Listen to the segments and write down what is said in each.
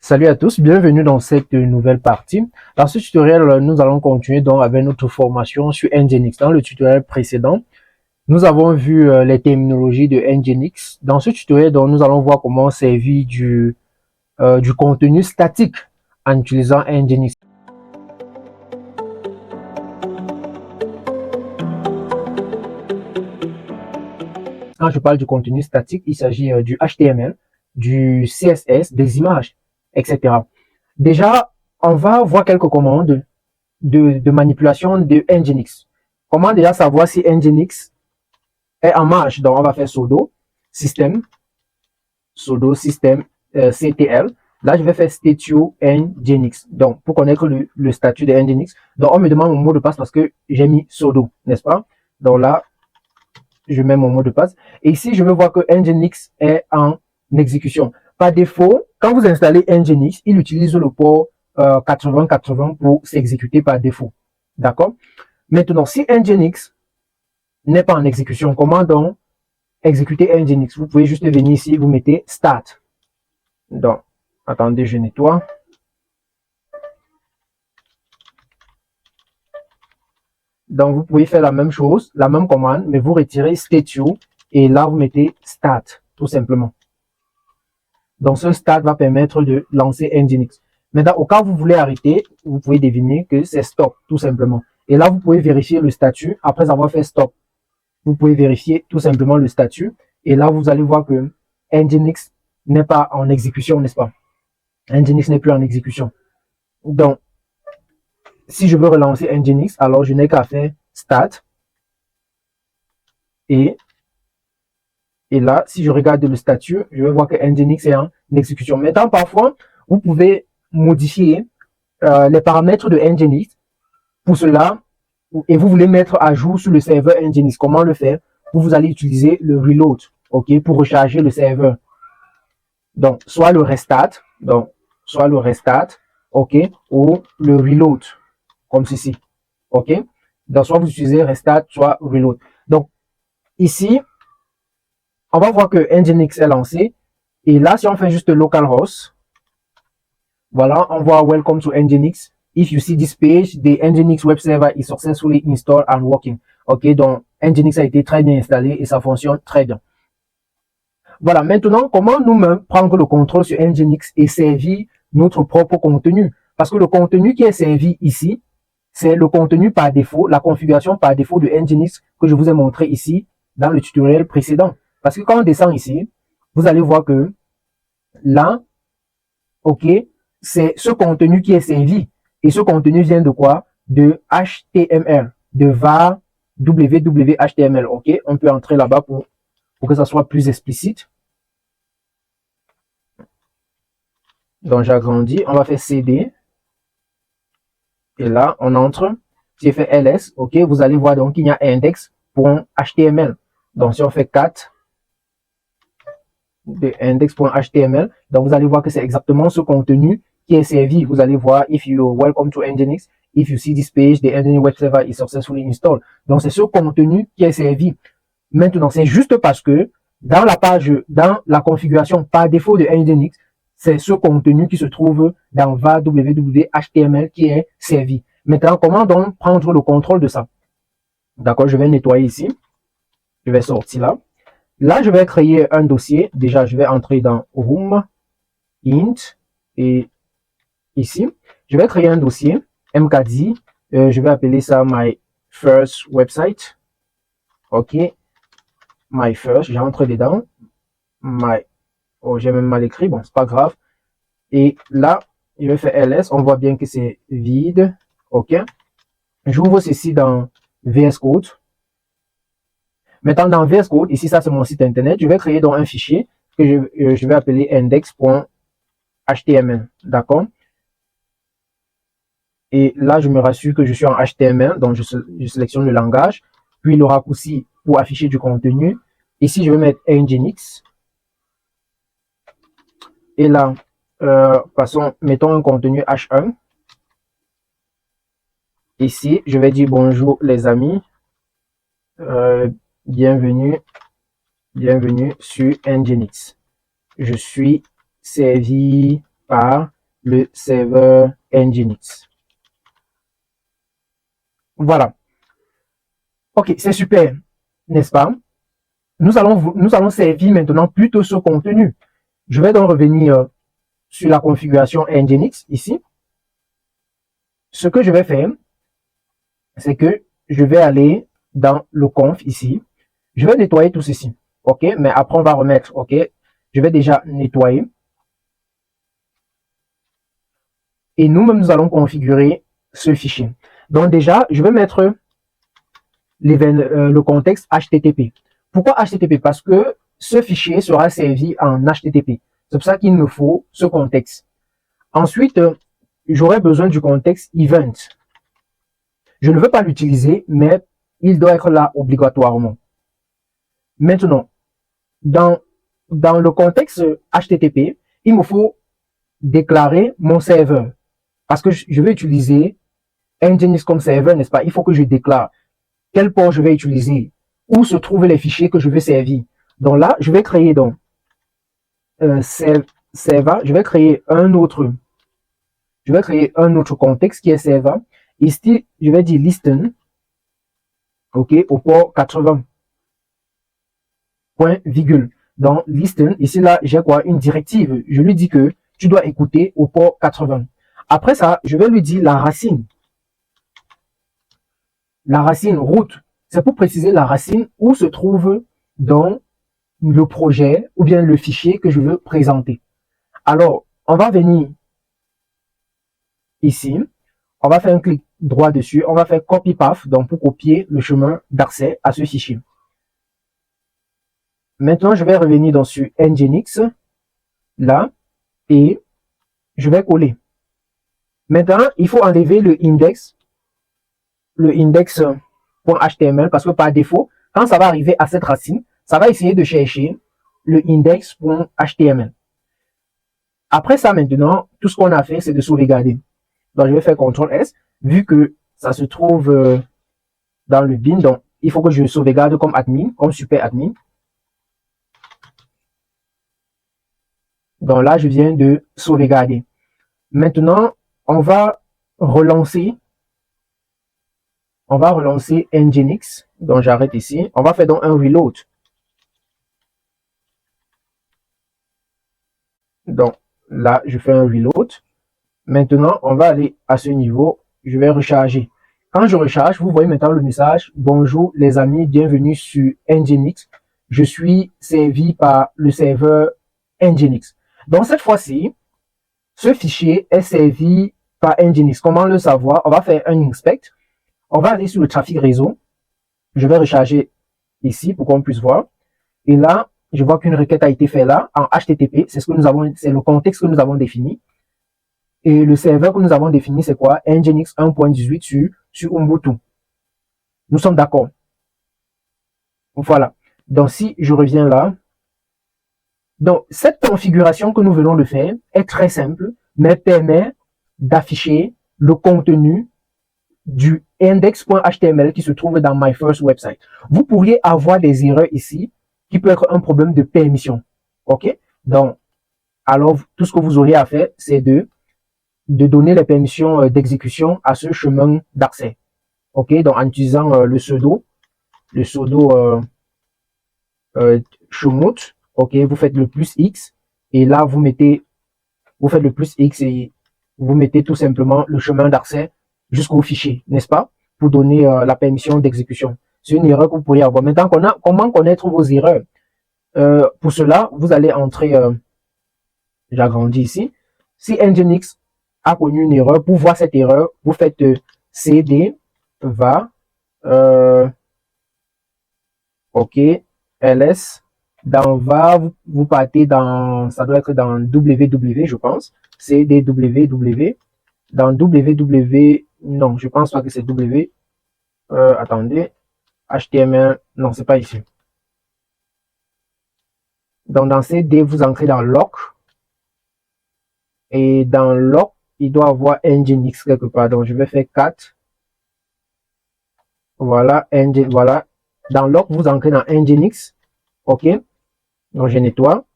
Salut à tous, bienvenue dans cette nouvelle partie. Dans ce tutoriel, nous allons continuer donc avec notre formation sur Nginx. Dans le tutoriel précédent, nous avons vu les terminologies de Nginx. Dans ce tutoriel, donc, nous allons voir comment servir du contenu statique en utilisant Nginx. Quand je parle du contenu statique, il s'agit du HTML, du CSS, des images, etc. Déjà, on va voir quelques commandes de manipulation de Nginx. Comment déjà savoir si Nginx est en marche? Donc, on va faire sudo system ctl. Là, je vais faire statue Nginx. Donc, pour connaître le statut de Nginx. Donc, on me demande mon mot de passe parce que j'ai mis sudo, n'est-ce pas? Donc là, je mets mon mot de passe. Et ici, je veux voir que Nginx est en exécution. Par défaut, quand vous installez Nginx, il utilise le port 8080 pour s'exécuter par défaut. D'accord? Maintenant, si Nginx n'est pas en exécution, comment donc exécuter Nginx? Vous pouvez juste venir ici, vous mettez start. Donc, attendez, je nettoie. Donc, vous pouvez faire la même chose, la même commande, mais vous retirez statue et là, vous mettez start, tout simplement. Donc, ce start va permettre de lancer Nginx. Maintenant, au cas où vous voulez arrêter, vous pouvez deviner que c'est stop, tout simplement. Et là, vous pouvez vérifier le statut après avoir fait stop. Vous pouvez vérifier tout simplement le statut. Et là, vous allez voir que Nginx n'est pas en exécution, n'est-ce pas? Nginx n'est plus en exécution. Donc, si je veux relancer Nginx, alors je n'ai qu'à faire start. Et là, si je regarde le statut, je vais voir que Nginx est en exécution. Maintenant, parfois, vous pouvez modifier les paramètres de Nginx. Pour cela, et vous voulez mettre à jour sur le serveur Nginx. Comment le faire? Vous allez utiliser le reload, ok, pour recharger le serveur. Donc, soit le restart, ok, ou le reload, comme ceci, ok. Donc, soit vous utilisez restart, soit reload. Donc, ici, on va voir que Nginx est lancé. Et là, si on fait juste localhost, voilà, on voit welcome to Nginx. If you see this page, the Nginx web server is successfully installed and working. Ok, donc Nginx a été très bien installé et ça fonctionne très bien. Voilà, maintenant, comment nous-mêmes prendre le contrôle sur Nginx et servir notre propre contenu? Parce que le contenu qui est servi ici, c'est le contenu par défaut, la configuration par défaut de Nginx que je vous ai montré ici dans le tutoriel précédent. Parce que quand on descend ici, vous allez voir que là, ok, c'est ce contenu qui est servi. Et ce contenu vient de quoi? De HTML, de var www.html. Ok, on peut entrer là-bas pour que ça soit plus explicite. Donc, j'agrandis. On va faire CD. Et là, on entre. J'ai fait ls. Ok, vous allez voir donc qu'il y a index.html. Donc, si on fait 4 de index.html, donc vous allez voir que c'est exactement ce contenu qui est servi. Vous allez voir, if you welcome to Nginx, if you see this page, the Nginx web server is successfully installed. Donc, c'est ce contenu qui est servi. Maintenant, c'est juste parce que dans la page, dans la configuration par défaut de Nginx, c'est ce contenu qui se trouve dans var www.html qui est servi. Maintenant, comment donc prendre le contrôle de ça? D'accord, je vais nettoyer ici. Je vais sortir là. Là, je vais créer un dossier. Déjà, je vais entrer dans room, int, et ici, je vais créer un dossier, mkd, je vais appeler ça my first website. Ok, my first, j'entre dedans. Oh, j'ai même mal écrit, bon, c'est pas grave. Et là, je vais faire ls, on voit bien que c'est vide. Ok, j'ouvre ceci dans VS Code. Maintenant, dans VS Code, ici, ça c'est mon site internet, je vais créer donc un fichier que je vais appeler index.html. D'accord? Et là, je me rassure que je suis en HTML, donc je sélectionne le langage, puis le raccourci pour afficher du contenu. Ici, je vais mettre Nginx. Et là, mettons un contenu H1. Ici, je vais dire bonjour les amis. Bienvenue sur Nginx. Je suis servi par le serveur Nginx. Voilà. Ok, c'est super, n'est-ce pas? Nous allons servir maintenant plutôt ce contenu. Je vais donc revenir sur la configuration Nginx ici. Ce que je vais faire, c'est que je vais aller dans le conf ici. Je vais nettoyer tout ceci. Ok, mais après on va remettre. Ok, je vais déjà nettoyer. Et nous-mêmes, nous allons configurer ce fichier. Donc déjà, je vais mettre le contexte HTTP. Pourquoi HTTP? Parce que ce fichier sera servi en HTTP. C'est pour ça qu'il me faut ce contexte. Ensuite, j'aurai besoin du contexte event. Je ne veux pas l'utiliser, mais il doit être là obligatoirement. Maintenant, dans le contexte HTTP, il me faut déclarer mon serveur. Parce que je vais utiliser Nginx comme serveur, n'est-ce pas? Il faut que je déclare quel port je vais utiliser, où se trouvent les fichiers que je vais servir. Donc là, je vais créer donc server, je vais créer un autre contexte qui est server. Ici, je vais dire listen, ok, au port 80. Point virgule. Donc listen, ici là, j'ai quoi? Une directive. Je lui dis que tu dois écouter au port 80. Après ça, je vais lui dire la racine. La racine route, c'est pour préciser la racine où se trouve dans le projet ou bien le fichier que je veux présenter. Alors, on va venir ici, on va faire un clic droit dessus, on va faire copy path, donc pour copier le chemin d'accès à ce fichier. Maintenant, je vais revenir dans sur Nginx, là, et je vais coller. Maintenant, il faut enlever le index.html, parce que par défaut, quand ça va arriver à cette racine, ça va essayer de chercher le index.html. Après ça, maintenant, tout ce qu'on a fait, c'est de sauvegarder. Donc, je vais faire CTRL S, vu que ça se trouve dans le bin. Donc, il faut que je sauvegarde comme admin, comme super admin. Donc là, je viens de sauvegarder. Maintenant, on va relancer Nginx. Donc, j'arrête ici. On va faire donc un reload. Donc, là, je fais un reload. Maintenant, on va aller à ce niveau. Je vais recharger. Quand je recharge, vous voyez maintenant le message. Bonjour les amis, bienvenue sur Nginx. Je suis servi par le serveur Nginx. Donc, cette fois-ci, ce fichier est servi par Nginx. Comment le savoir? On va faire un inspect. On va aller sur le trafic réseau. Je vais recharger ici pour qu'on puisse voir. Et là, je vois qu'une requête a été faite là en HTTP. C'est ce que nous avons, c'est le contexte que nous avons défini. Et le serveur que nous avons défini, c'est quoi? Nginx 1.18 sur Ubuntu. Nous sommes d'accord. Voilà. Donc, si je reviens là, donc cette configuration que nous venons de faire est très simple, mais permet d'afficher le contenu du index.html qui se trouve dans My First Website. Vous pourriez avoir des erreurs ici, qui peut être un problème de permission. OK? Donc, alors, tout ce que vous aurez à faire, c'est de donner les permissions d'exécution à ce chemin d'accès. OK? Donc, en utilisant le pseudo chumot. OK? Vous faites le plus X et là, vous faites le plus X et vous mettez tout simplement le chemin d'accès jusqu'au fichier, n'est-ce pas? Pour donner la permission d'exécution. C'est une erreur que vous pourriez avoir. Maintenant, comment connaître vos erreurs? Pour cela, vous allez entrer, j'agrandis ici. Si Nginx a connu une erreur, pour voir cette erreur, vous faites cd va, ok, ls, dans va, vous partez dans, ça doit être dans www, je pense, cd www, dans www, non, je pense pas que c'est w, attendez, html, non, c'est pas ici. Donc, dans cd, vous entrez dans loc, et dans loc, il doit avoir Nginx quelque part. Donc, je vais faire 4. Voilà, voilà. Dans loc, vous entrez dans Nginx. OK. Donc, je nettoie.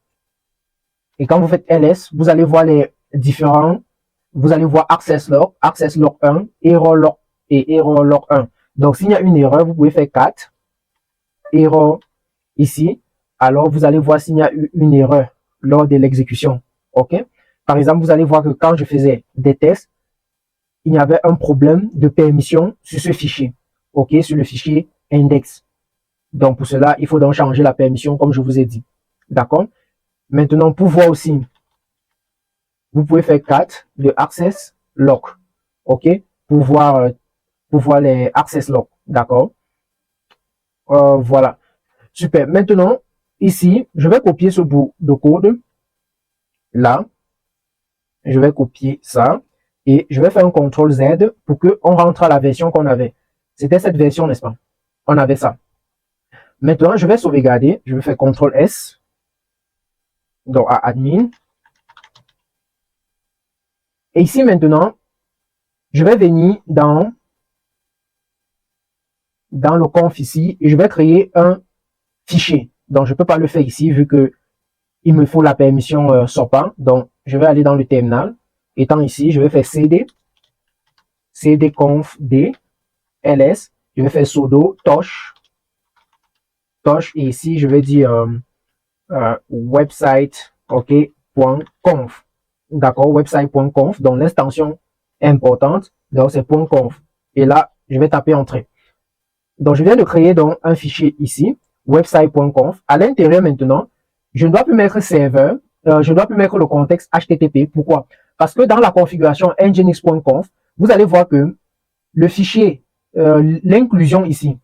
Et quand vous faites ls, vous allez voir les différents vous allez voir access log 1, error log et error log 1. Donc, s'il y a une erreur, vous pouvez faire 4, error ici. Alors, vous allez voir s'il y a eu une erreur lors de l'exécution. OK? Par exemple, vous allez voir que quand je faisais des tests, il y avait un problème de permission sur ce fichier. OK? Sur le fichier index. Donc, pour cela, il faut donc changer la permission, comme je vous ai dit. D'accord? Maintenant, pour voir aussi, vous pouvez faire 4 de access log. OK? Pour voir les access log. D'accord? Voilà. Super. Maintenant, ici, je vais copier ce bout de code. Là. Je vais copier ça. Et je vais faire un CTRL Z pour qu'on rentre à la version qu'on avait. C'était cette version, n'est-ce pas? On avait ça. Maintenant, je vais sauvegarder. Je vais faire CTRL S. Donc, à admin. Et ici, maintenant, je vais venir dans le conf ici et je vais créer un fichier. Donc, je ne peux pas le faire ici vu que il me faut la permission SOPA. Donc, je vais aller dans le terminal. Étant ici, je vais faire cdconf d ls. Je vais faire sudo tosh et ici, je vais dire website, OK, .conf. D'accord, website.conf. Donc, l'extension importante, donc c'est .conf. Et là, je vais taper entrée. Donc, je viens de créer donc un fichier ici, website.conf. À l'intérieur maintenant, je ne dois plus mettre serveur, je ne dois plus mettre le contexte HTTP. Pourquoi? Parce que dans la configuration nginx.conf, vous allez voir que le fichier, l'inclusion ici,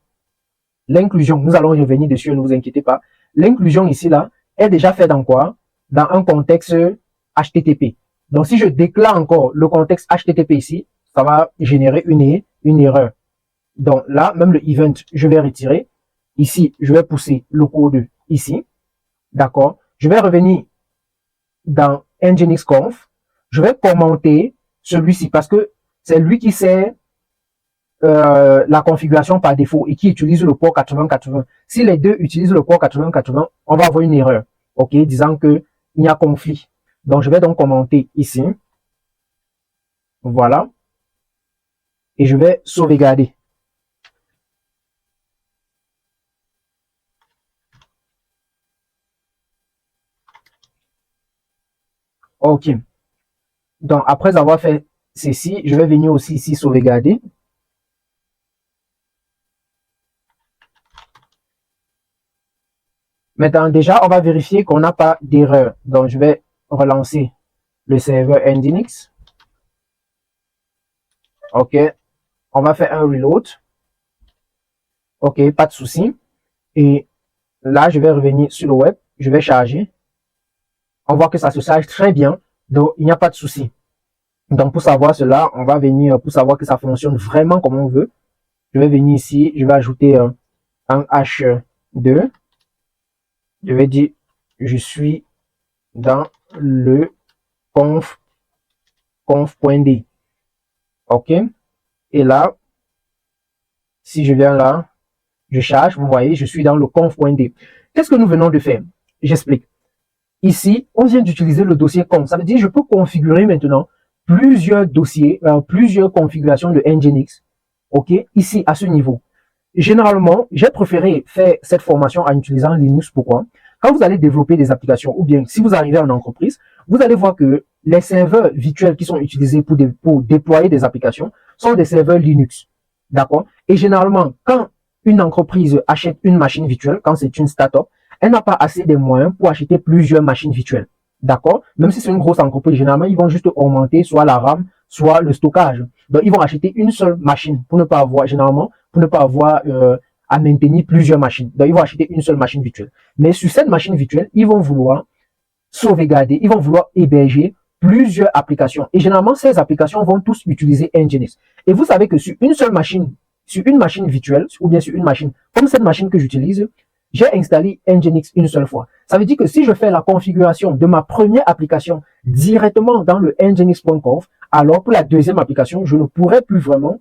l'inclusion, nous allons revenir dessus, ne vous inquiétez pas. L'inclusion ici, là, est déjà faite dans quoi? Dans un contexte HTTP. Donc, si je déclare encore le contexte HTTP ici, ça va générer une erreur. Donc, là, même le event, je vais retirer. Ici, je vais pousser le code ici. D'accord? Je vais revenir dans nginx.conf. Je vais commenter celui-ci parce que c'est lui qui sert la configuration par défaut et qui utilise le port 8080. Si les deux utilisent le port 8080, on va avoir une erreur, OK, disant que il y a conflit. Donc, je vais donc commenter ici. Voilà. Et je vais sauvegarder. OK. Donc, après avoir fait ceci, je vais venir aussi ici sauvegarder. Maintenant, déjà, on va vérifier qu'on n'a pas d'erreur. Donc, je vais relancer le serveur nginx. OK. On va faire un reload. OK, pas de souci. Et là, je vais revenir sur le web. Je vais charger. On voit que ça se charge très bien. Donc, il n'y a pas de souci. Donc, pour savoir cela, on va venir, pour savoir que ça fonctionne vraiment comme on veut. Je vais venir ici. Je vais ajouter un H2. Je vais dire, je suis dans le conf.d. OK. Et là, si je viens là, je charge, vous voyez, je suis dans le conf.d. Qu'est-ce que nous venons de faire? J'explique. Ici, on vient d'utiliser le dossier conf. Ça veut dire que je peux configurer maintenant plusieurs dossiers, plusieurs configurations de nginx. OK. Ici, à ce niveau. Généralement, j'ai préféré faire cette formation en utilisant Linux. Pourquoi? Quand vous allez développer des applications, ou bien si vous arrivez en entreprise, vous allez voir que les serveurs virtuels qui sont utilisés pour déployer des applications sont des serveurs Linux. D'accord? Et généralement, quand une entreprise achète une machine virtuelle, quand c'est une startup, elle n'a pas assez de moyens pour acheter plusieurs machines virtuelles. D'accord? Même si c'est une grosse entreprise, généralement, ils vont juste augmenter soit la RAM, soit le stockage. Donc, ils vont acheter une seule machine pour ne pas avoir, généralement, pour ne pas avoir à maintenir plusieurs machines. Donc, ils vont acheter une seule machine virtuelle. Mais sur cette machine virtuelle, ils vont vouloir sauvegarder, ils vont vouloir héberger plusieurs applications. Et généralement, ces applications vont tous utiliser nginx. Et vous savez que sur une seule machine, sur une machine virtuelle, ou bien sur une machine, comme cette machine que j'utilise, j'ai installé nginx une seule fois. Ça veut dire que si je fais la configuration de ma première application directement dans le nginx.conf, alors pour la deuxième application, je ne pourrai plus vraiment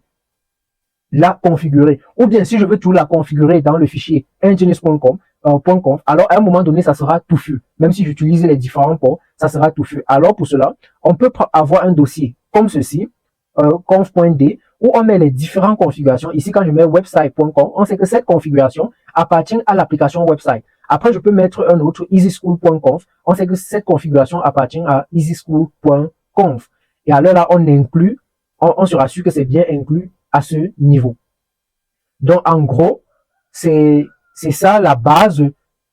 la configurer. Ou bien si je veux tout la configurer dans le fichier nginx.conf, alors à un moment donné, ça sera touffu. Même si j'utilise les différents ports, ça sera touffu. Alors pour cela, on peut avoir un dossier comme ceci, conf.d, où on met les différentes configurations. Ici, quand je mets website.com, on sait que cette configuration appartient à l'application website. Après, je peux mettre un autre easyschool.conf. On sait que cette configuration appartient à easyschool.conf. Et alors là, on inclut, on se rassure que c'est bien inclus à ce niveau. Donc, en gros, c'est ça la base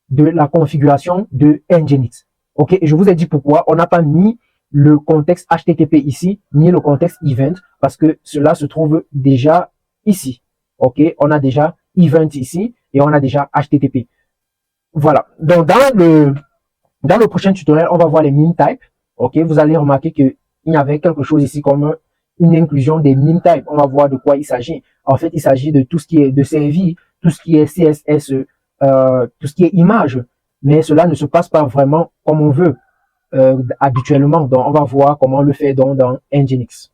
de la configuration de Nginx. OK? Et je vous ai dit pourquoi on n'a pas mis le contexte HTTP ici, ni le contexte event, parce que cela se trouve déjà ici. OK? On a déjà event ici et on a déjà HTTP. Voilà. Donc, dans le prochain tutoriel, on va voir les meme types. OK? Vous allez remarquer qu'il y avait quelque chose ici comme une inclusion des meme types. On va voir de quoi il s'agit. En fait, il s'agit de tout ce qui est de CSV, tout ce qui est CSS, tout ce qui est image. Mais cela ne se passe pas vraiment comme on veut habituellement. Donc, on va voir comment on le fait dans Nginx.